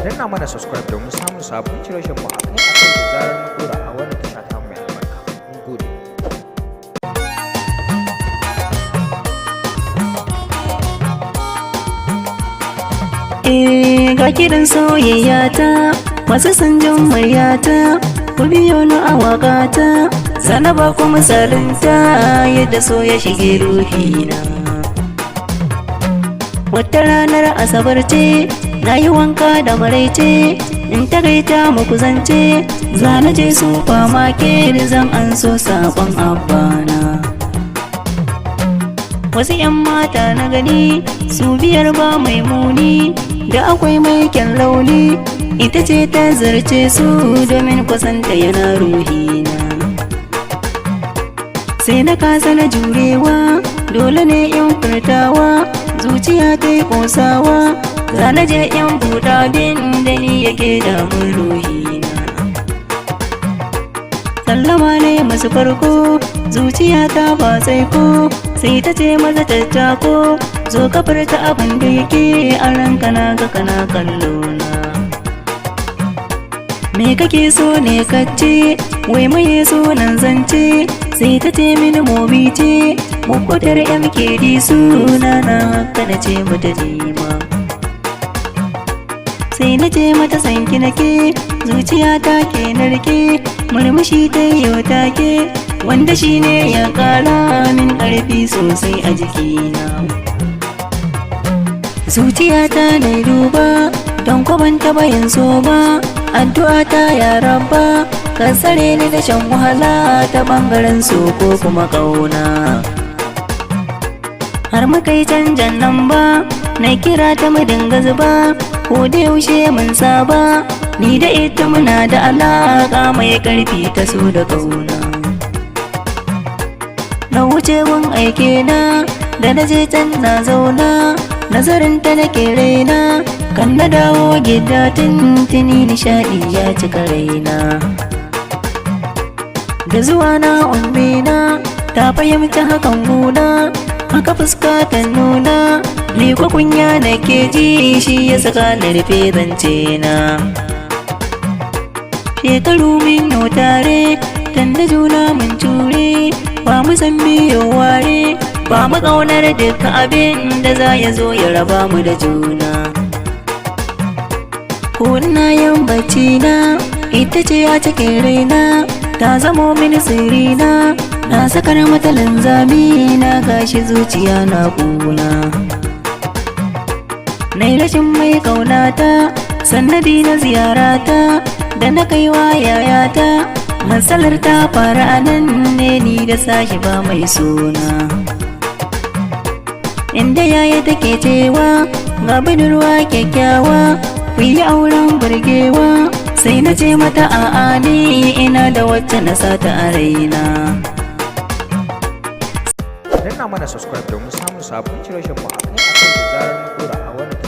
danna mana subscribe domin samun sabon shirye-shiryen mu akai-akai da zarar mun dora a wannan tasha ta mai albarka. Mun gode. Ga kiran soyayya ta masu son jin muryata, ku biyo ni a waƙata, sana ba ku misalinta yadda so ya shige ruhina. Wata ranar asabar ce, na yi wanka da maraice, in tagaita muku zance, zana je supermarket zan an so saƙon abbana. Wasu 'yan mata na gani, su biyar ba mai muni, da akwai mai kyan launi, ita ce ta zarce su domin kusanta yana ruhina. Sai na kasa na jurewa, dole ne in furtawa, zuciya ta yi ƙosawa, zana je in buɗa bin da ni yake damun ruhina. Sallama ne masu farko, zuciya ta ba ko, sai ta ce maza tattako, zo ka furta abin da yake a ranka na ga kana kallona. Me kake so ne kace, wai maye sunan zance, sai ta ce mini mobi ce, mukutar MKD suna na haka na ce mata nima. Sai na ce mata sanki nake, zuciya ta ke narke, murmushi ta yau take, wanda shi ne ya ƙara min ƙarfi sosai a jikina. Zuciya ta na duba, don kwaban taɓa yin so ba, addu'a ta ya rabba, ka tsare ni da shan wahala ta ɓangaren so ko kuma ƙauna. Har muka yi canjan nan ba, na kira ta mu dinga zuba, ko da yaushe mun saba, ni da ita muna da alaƙa mai ƙarfi ta so da ƙauna. Na wuce gun aike na, da na je can na zauna, nazarin ta nake raina, kan na dawo gida tintini nishaɗi ya cika raina. Da zuwa na ummina, ta fahimta hakan guna, haka fuska ta nuna, ni kwa kunya nake ji shi ya saka na rufe zance na. Shekaru min yau tare, tanda juna mun ture, ba mu san biyo ware, ba mu ƙaunar duka abin da za ya zo ya raba mu da juna. Ko ina yin bacci na, ita ce a cikin raina, ta zamo mini sirrina, na sakar mata linzami na gashi zuciya na kuna. Nai rashin mai ƙaunata, sannadi na ziyarata, da na kaiwa yayata, matsalar ta fara anan ne ni da sashi ba mai suna. Inda yaya take cewa ga budurwa kyakkyawa, ku yi auren burgewa, sai na ce mata a'a ni ina da wacce na sata a raina. Danna mana subscribe domin samun sabon shirye-shiryen mu akai-akai da zarar mun dora a wannan